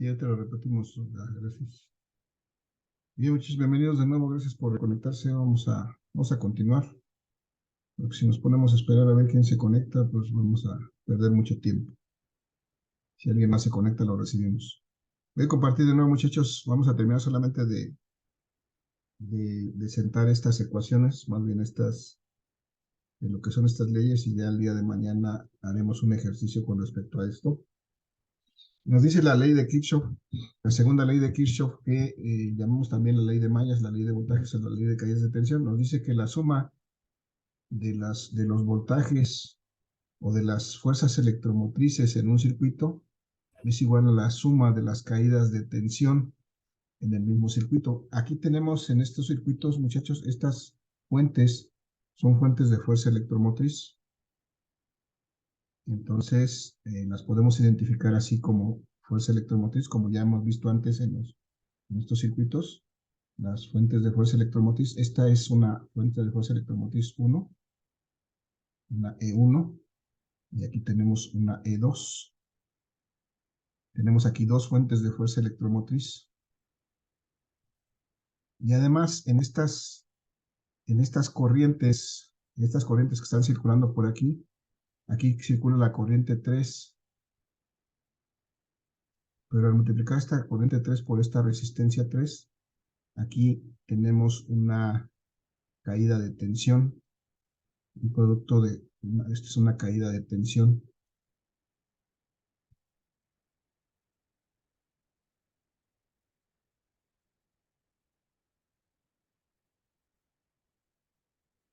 Ya te lo repetimos. Gracias. Bien, muchos bienvenidos de nuevo. Gracias por conectarse. Vamos a continuar. Porque si nos ponemos a esperar a ver quién se conecta, pues vamos a perder mucho tiempo. Si alguien más se conecta, lo recibimos. Voy a compartir de nuevo, muchachos. Vamos a terminar solamente de sentar estas ecuaciones, más bien de lo que son estas leyes, y ya el día de mañana haremos un ejercicio con respecto a esto. Nos dice la ley de Kirchhoff, la segunda ley de Kirchhoff, que llamamos también la ley de mallas, la ley de voltajes o la ley de caídas de tensión. Nos dice que la suma de los voltajes o de las fuerzas electromotrices en un circuito es igual a la suma de las caídas de tensión en el mismo circuito. Aquí tenemos en estos circuitos, muchachos, estas fuentes son fuentes de fuerza electromotriz. Entonces, las podemos identificar así como fuerza electromotriz, como ya hemos visto antes en estos circuitos, las fuentes de fuerza electromotriz. Esta es una fuente de fuerza electromotriz 1, una E1, y aquí tenemos una E2. Tenemos aquí dos fuentes de fuerza electromotriz. Y además, en estas corrientes que están circulando por aquí circula la corriente 3, pero al multiplicar esta corriente 3 por esta resistencia 3, aquí tenemos una caída de tensión, un producto esta es una caída de tensión.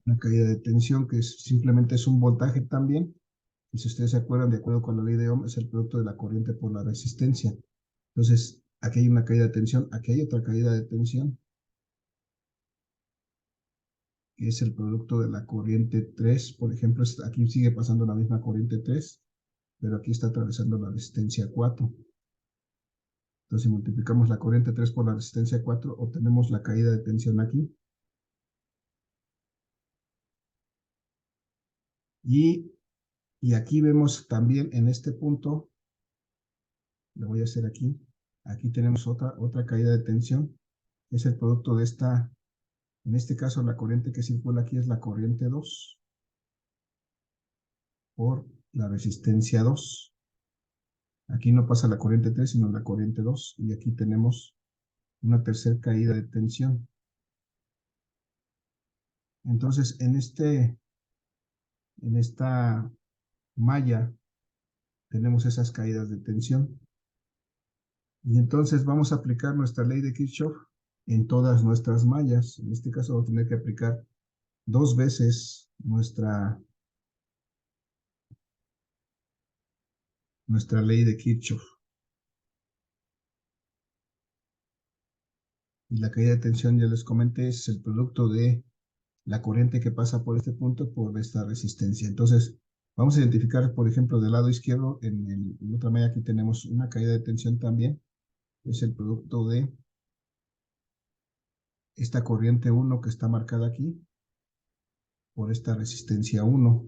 Una caída de tensión que simplemente es un voltaje también. Y si ustedes se acuerdan, de acuerdo con la ley de Ohm, es el producto de la corriente por la resistencia. Entonces, aquí hay una caída de tensión, aquí hay otra caída de tensión, que es el producto de la corriente 3. Por ejemplo, aquí sigue pasando la misma corriente 3, pero aquí está atravesando la resistencia 4. Entonces, si multiplicamos la corriente 3 por la resistencia 4, obtenemos la caída de tensión aquí. Y aquí vemos también en este punto, lo voy a hacer aquí, aquí tenemos otra caída de tensión. Es el producto de esta, en este caso la corriente que circula aquí es la corriente 2 por la resistencia 2. Aquí no pasa la corriente 3, sino la corriente 2. Y aquí tenemos una tercera caída de tensión. Entonces, en esta malla tenemos esas caídas de tensión. Y entonces vamos a aplicar nuestra ley de Kirchhoff en todas nuestras mallas. En este caso vamos a tener que aplicar dos veces nuestra ley de Kirchhoff. Y la caída de tensión, ya les comenté, es el producto de la corriente que pasa por este punto por esta resistencia. Entonces, vamos a identificar, por ejemplo, del lado izquierdo, en otra malla aquí tenemos una caída de tensión también. Es el producto de esta corriente 1 que está marcada aquí por esta resistencia 1.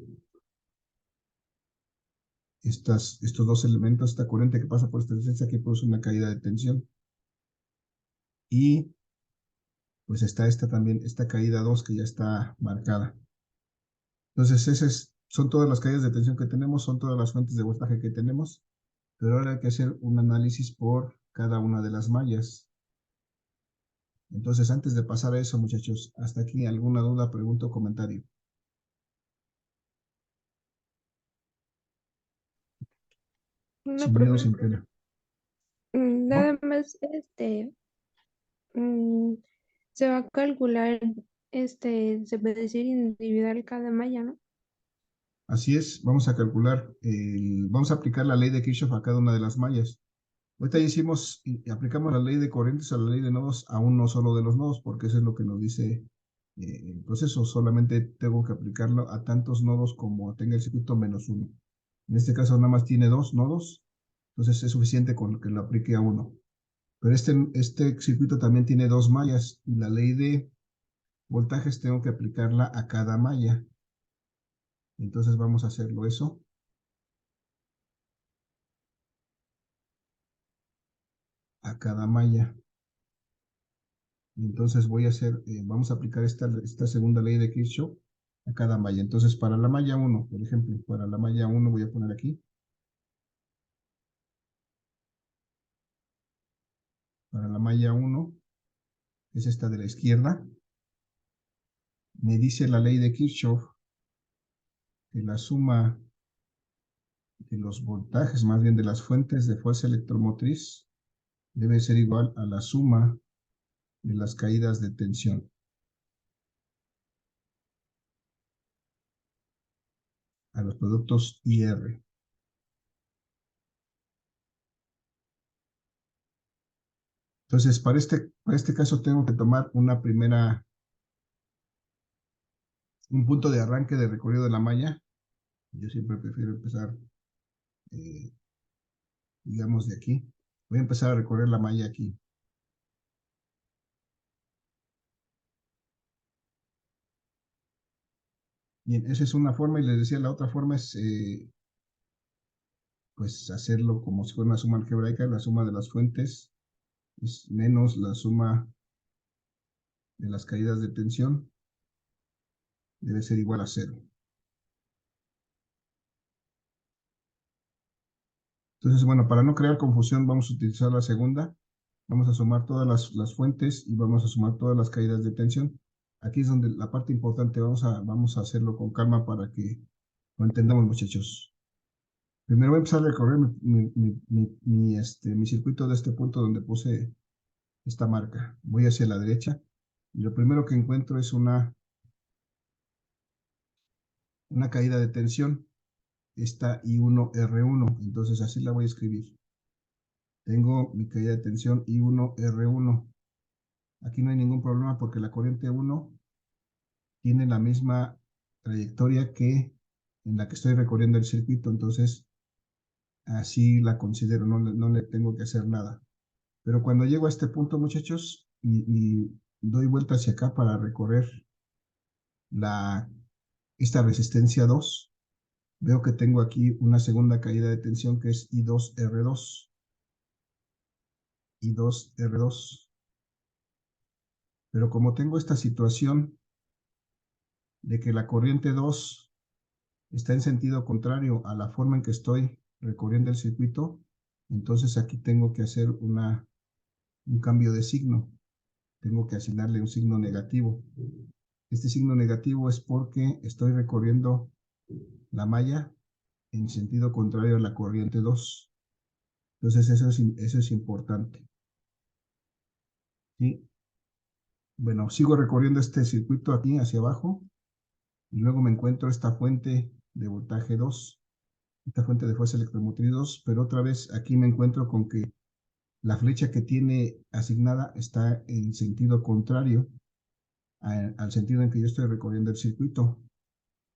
Estos dos elementos, esta corriente que pasa por esta resistencia, aquí produce una caída de tensión. Y pues está esta caída 2 que ya está marcada. Entonces, son todas las caídas de tensión que tenemos, son todas las fuentes de voltaje que tenemos, pero ahora hay que hacer un análisis por cada una de las mallas. Entonces, antes de pasar a eso, muchachos, hasta aquí, ¿alguna duda, pregunta o comentario? No, Sin miedo, profe. sin pena. Nada ¿No? más, mm, se va a calcular, se puede decir individual cada malla, ¿no? Así es, vamos a calcular, vamos a aplicar la ley de Kirchhoff a cada una de las mallas. Ahorita ya hicimos y aplicamos la ley de corrientes a la ley de nodos a uno solo de los nodos, porque eso es lo que nos dice el proceso. Solamente tengo que aplicarlo a tantos nodos como tenga el circuito menos uno. En este caso nada más tiene dos nodos, entonces es suficiente con que lo aplique a uno. Pero este circuito también tiene dos mallas y la ley de voltajes tengo que aplicarla a cada malla. Entonces vamos a hacerlo eso. a cada malla. Y entonces voy a hacer, vamos a aplicar esta segunda ley de Kirchhoff a cada malla. Entonces, para la malla 1, por ejemplo, para la malla 1 voy a poner aquí. Para la malla 1, que es esta de la izquierda, me dice la ley de Kirchhoff que la suma de los voltajes, más bien de las fuentes de fuerza electromotriz, debe ser igual a la suma de las caídas de tensión. A los productos IR. Entonces, para este caso tengo que tomar un punto de arranque de recorrido de la malla. Yo siempre prefiero empezar, digamos, de aquí. Voy a empezar a recorrer la malla aquí. Bien, esa es una forma, y les decía, la otra forma es, pues, hacerlo como si fuera una suma algebraica. La suma de las fuentes es menos la suma de las caídas de tensión. Debe ser igual a 0. Entonces, bueno, para no crear confusión, vamos a utilizar la segunda. Vamos a sumar todas las fuentes y vamos a sumar todas las caídas de tensión. Aquí es donde la parte importante, vamos a hacerlo con calma para que lo entendamos, muchachos. Primero voy a empezar a recorrer mi circuito de este punto donde puse esta marca. Voy hacia la derecha y lo primero que encuentro es una caída de tensión, esta I1R1. Entonces así la voy a escribir. Tengo mi caída de tensión I1R1. Aquí no hay ningún problema porque la corriente 1 tiene la misma trayectoria que en la que estoy recorriendo el circuito, entonces así la considero, no le tengo que hacer nada. Pero cuando llego a este punto, muchachos, y doy vuelta hacia acá para recorrer esta resistencia 2, veo que tengo aquí una segunda caída de tensión que es I2R2. I2R2. Pero como tengo esta situación de que la corriente 2 está en sentido contrario a la forma en que estoy recorriendo el circuito, entonces aquí tengo que hacer un cambio de signo. Tengo que asignarle un signo negativo. Este signo negativo es porque estoy recorriendo la malla en sentido contrario a la corriente 2. Entonces eso es importante. ¿Sí? Bueno, sigo recorriendo este circuito aquí hacia abajo y luego me encuentro esta fuente de voltaje 2, esta fuente de fuerza electromotriz 2, pero otra vez aquí me encuentro con que la flecha que tiene asignada está en sentido contrario al sentido en que yo estoy recorriendo el circuito.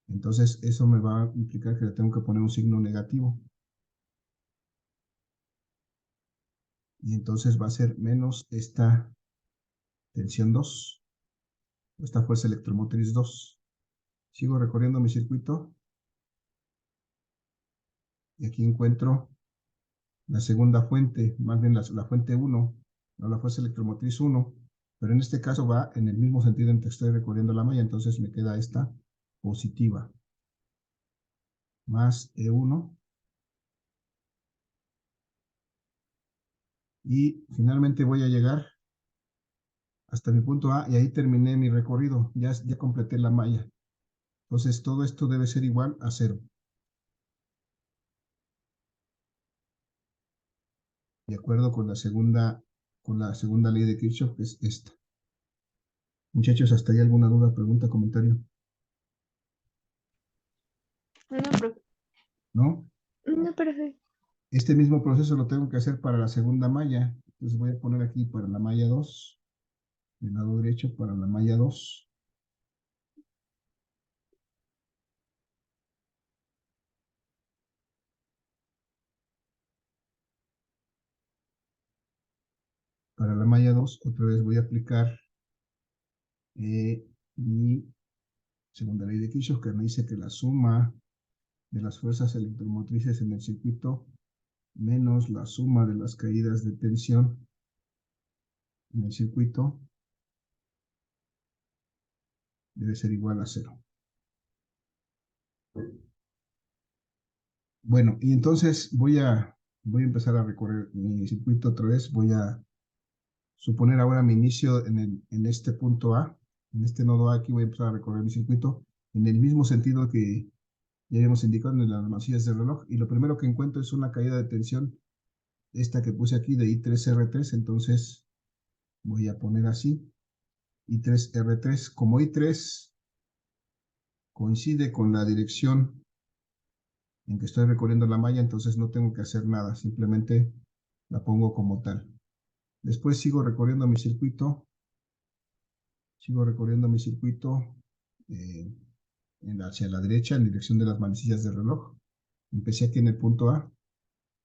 Entonces eso me va a implicar que le tengo que poner un signo negativo. Y entonces va a ser menos esta tensión 2, esta fuerza electromotriz 2. Sigo recorriendo mi circuito y aquí encuentro la segunda fuente, más bien la fuente 1, no la fuerza electromotriz 1, pero en este caso va en el mismo sentido en que estoy recorriendo la malla, entonces me queda esta positiva, más E1, y finalmente voy a llegar hasta mi punto A y ahí terminé mi recorrido, ya completé la malla. Entonces todo esto debe ser igual a 0. De acuerdo con la segunda ley de Kirchhoff, que es esta. Muchachos, ¿hasta ahí alguna duda, pregunta, comentario? No, profe. ¿No? No, profe. Este mismo proceso lo tengo que hacer para la segunda malla. Entonces voy a poner aquí para la malla 2, del lado derecho para la malla 2. Para la malla 2, otra vez voy a aplicar mi segunda ley de Kirchhoff, que me dice que la suma de las fuerzas electromotrices en el circuito menos la suma de las caídas de tensión en el circuito debe ser igual a 0. Bueno, y entonces voy a empezar a recorrer mi circuito otra vez. Voy a suponer ahora mi inicio en este punto A, en este nodo A. Aquí voy a empezar a recorrer mi circuito en el mismo sentido que ya habíamos indicado en las manecillas del reloj. Y lo primero que encuentro es una caída de tensión, esta que puse aquí de I3R3. Entonces voy a poner así, I3R3. Como I3 coincide con la dirección en que estoy recorriendo la malla, entonces no tengo que hacer nada, simplemente la pongo como tal. Después sigo recorriendo mi circuito, eh, hacia la derecha en dirección de las manecillas del reloj. Empecé aquí en el punto A,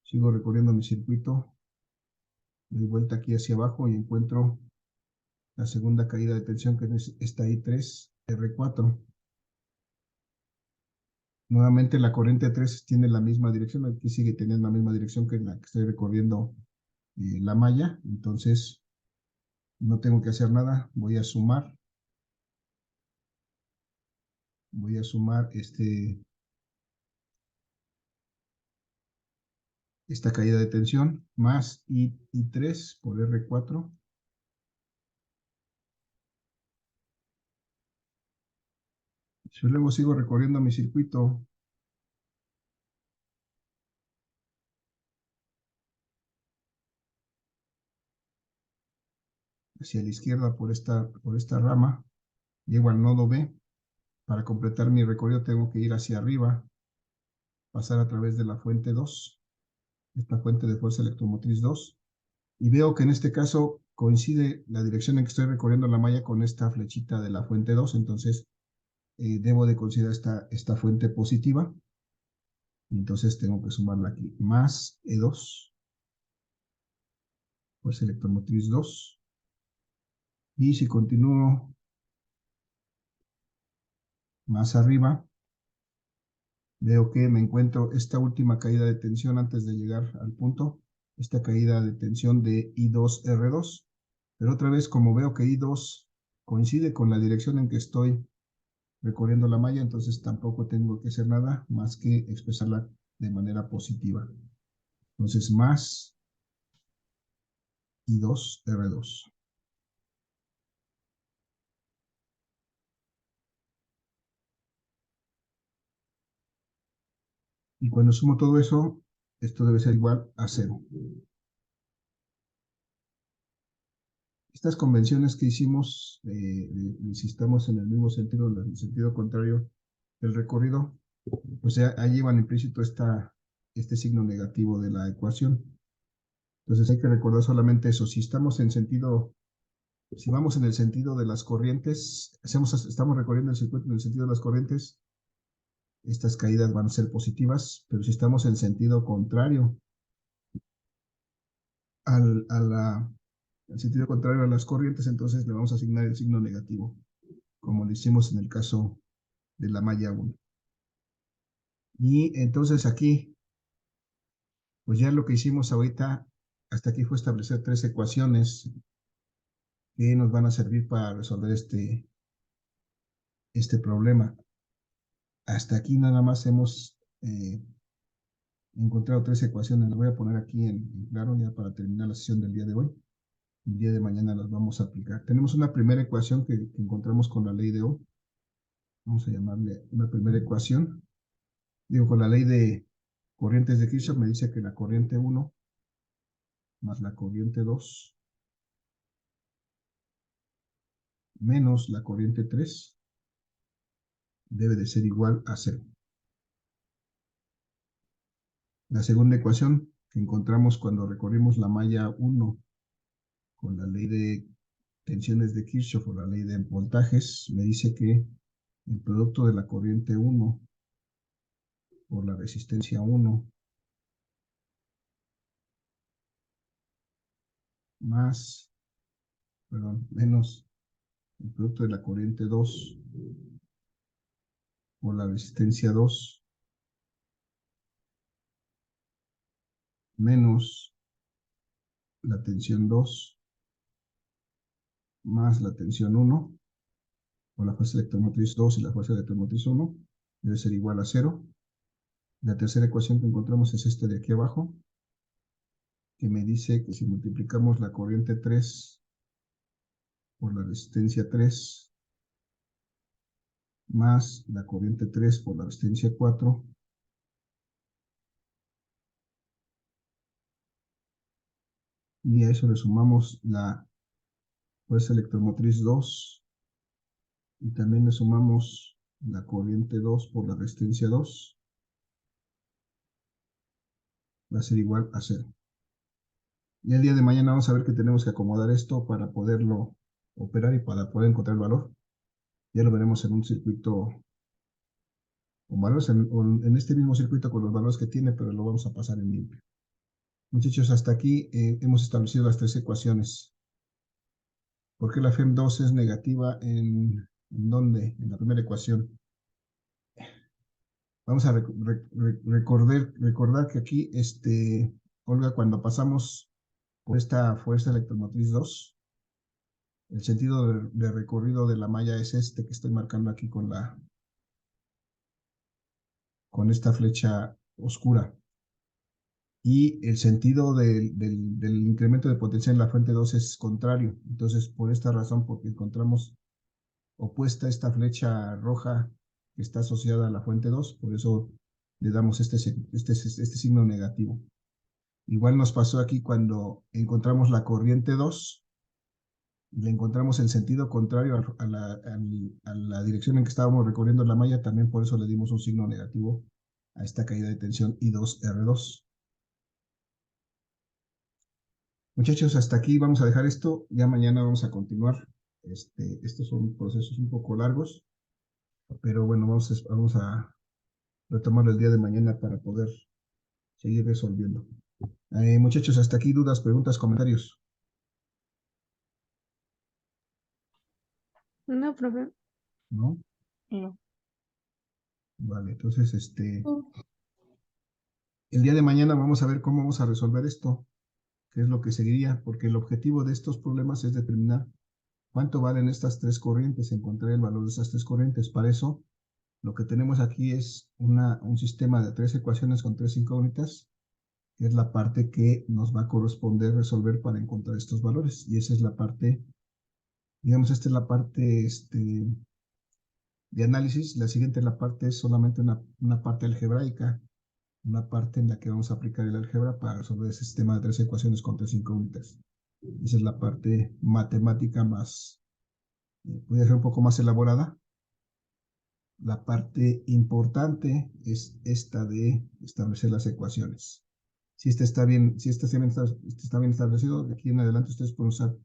sigo recorriendo mi circuito, doy vuelta aquí hacia abajo y encuentro la segunda caída de tensión, que es esta I3R4. Nuevamente la corriente 3 tiene la misma dirección, aquí sigue teniendo la misma dirección que en la que estoy recorriendo la malla, entonces no tengo que hacer nada. Voy a sumar esta caída de tensión más I3 por R4. Yo luego sigo recorriendo mi circuito. Hacia la izquierda por esta rama. Llego al nodo B. Para completar mi recorrido tengo que ir hacia arriba, pasar a través de la fuente 2, esta fuente de fuerza electromotriz 2, y veo que en este caso coincide la dirección en que estoy recorriendo la malla con esta flechita de la fuente 2, entonces debo de considerar esta fuente positiva, y entonces tengo que sumarla aquí, más E2, fuerza electromotriz 2, y si continúo más arriba, veo que me encuentro esta última caída de tensión antes de llegar al punto, esta caída de tensión de I2R2, pero otra vez como veo que I2 coincide con la dirección en que estoy recorriendo la malla, entonces tampoco tengo que hacer nada más que expresarla de manera positiva. Entonces más I2R2. Y cuando sumo todo eso, esto debe ser igual a 0. Estas convenciones que hicimos, si estamos en el mismo sentido, en el sentido contrario del recorrido, pues ya ahí llevan implícito este signo negativo de la ecuación. Entonces hay que recordar solamente eso. Si vamos en el sentido de las corrientes, estamos recorriendo el circuito en el sentido de las corrientes, estas caídas van a ser positivas, pero si estamos en sentido contrario al sentido contrario a las corrientes, entonces le vamos a asignar el signo negativo, como lo hicimos en el caso de la malla 1. Y entonces aquí, pues ya lo que hicimos ahorita, hasta aquí fue establecer 3 ecuaciones que nos van a servir para resolver este problema. Hasta aquí nada más hemos encontrado 3 ecuaciones. Las voy a poner aquí en claro ya para terminar la sesión del día de hoy. El día de mañana las vamos a aplicar. Tenemos una primera ecuación que encontramos con la ley de Ohm. Vamos a llamarle una primera ecuación. Digo, con la ley de corrientes de Kirchhoff me dice que la corriente 1 más la corriente 2 menos la corriente 3 debe de ser igual a 0. La segunda ecuación que encontramos cuando recorrimos la malla 1 con la ley de tensiones de Kirchhoff o la ley de voltajes me dice que el producto de la corriente 1 por la resistencia 1 menos el producto de la corriente 2 por la resistencia 2 menos la tensión 2 más la tensión 1, o la fuerza electromotriz 2 y la fuerza electromotriz 1, debe ser igual a 0. La tercera ecuación que encontramos es esta de aquí abajo, que me dice que si multiplicamos la corriente 3 por la resistencia 3, más la corriente 3 por la resistencia 4, y a eso le sumamos la fuerza electromotriz 2, y también le sumamos la corriente 2 por la resistencia 2, va a ser igual a 0. Y el día de mañana vamos a ver que tenemos que acomodar esto para poderlo operar y para poder encontrar el valor. Ya lo veremos en un circuito con valores, en este mismo circuito con los valores que tiene, pero lo vamos a pasar en limpio. Muchachos, hasta aquí hemos establecido las 3 ecuaciones. ¿Por qué la FEM2 es negativa ¿en dónde? En la primera ecuación. Vamos a recordar que aquí, Olga, cuando pasamos por esta fuerza electromotriz 2, el sentido de recorrido de la malla es este que estoy marcando aquí con esta flecha oscura. Y el sentido del incremento de potencia en la fuente 2 es contrario. Entonces, por esta razón, porque encontramos opuesta esta flecha roja que está asociada a la fuente 2, por eso le damos este signo negativo. Igual nos pasó aquí cuando encontramos la corriente 2, y le encontramos en sentido contrario a la dirección en que estábamos recorriendo la malla, también por eso le dimos un signo negativo a esta caída de tensión I2R2. Muchachos, hasta aquí vamos a dejar esto, ya mañana vamos a continuar. Estos son procesos un poco largos, pero bueno, vamos a retomarlo el día de mañana para poder seguir resolviendo. Muchachos, hasta aquí, dudas, preguntas, comentarios. No, profe. ¿No? No. Vale, entonces, el día de mañana vamos a ver cómo vamos a resolver esto, qué es lo que seguiría, porque el objetivo de estos problemas es determinar cuánto valen estas 3 corrientes, encontrar el valor de esas 3 corrientes. Para eso, lo que tenemos aquí es un sistema de 3 ecuaciones con 3 incógnitas, que es la parte que nos va a corresponder resolver para encontrar estos valores. Y esa es la parte, digamos, esta es la parte de análisis. La siguiente, la parte es solamente una parte algebraica, una parte en la que vamos a aplicar el álgebra para resolver ese sistema de 3 ecuaciones con 3 incógnitas. Esa es la parte matemática más, podría ser un poco más elaborada. La parte importante es esta de establecer las ecuaciones. Si está bien establecido, de aquí en adelante ustedes pueden usar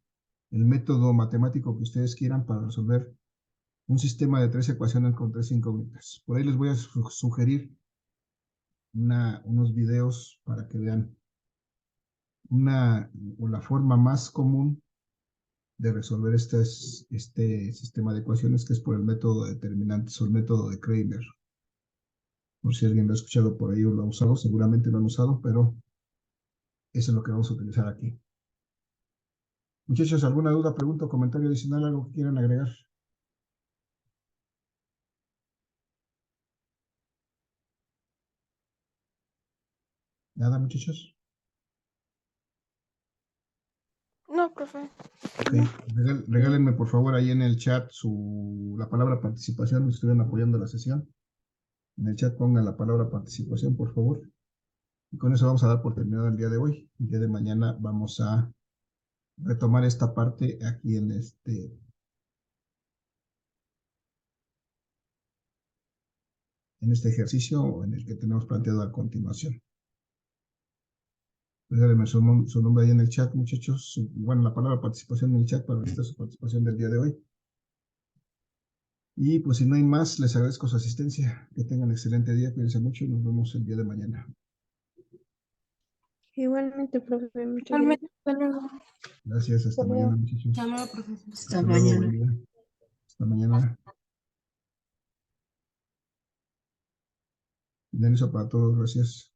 el método matemático que ustedes quieran para resolver un sistema de 3 ecuaciones con 3 incógnitas. Por ahí les voy a sugerir unos videos para que vean la forma más común de resolver este sistema de ecuaciones, que es por el método de determinantes o el método de Cramer. Por si alguien lo ha escuchado por ahí o lo ha usado, seguramente lo han usado, pero eso es lo que vamos a utilizar aquí. Muchachos, ¿alguna duda, pregunta o comentario adicional, algo que quieran agregar? ¿Nada, muchachos? No, profe. Ok, regálenme por favor ahí en el chat la palabra participación, si estuvieran apoyando la sesión. En el chat pongan la palabra participación, por favor. Y con eso vamos a dar por terminado el día de hoy. El día de mañana vamos a retomar esta parte aquí en este ejercicio en el que tenemos planteado a continuación. Regálenme su nombre ahí en el chat, muchachos. Bueno, la palabra participación en el chat para registrar su participación del día de hoy. Y pues si no hay más, les agradezco su asistencia. Que tengan excelente día, cuídense mucho y nos vemos el día de mañana. Igualmente, profe. Muchas gracias. Gracias, hasta mañana, muchachos. Hasta luego, profesor. Hasta luego, buen día. Hasta mañana. Denso para todos, gracias.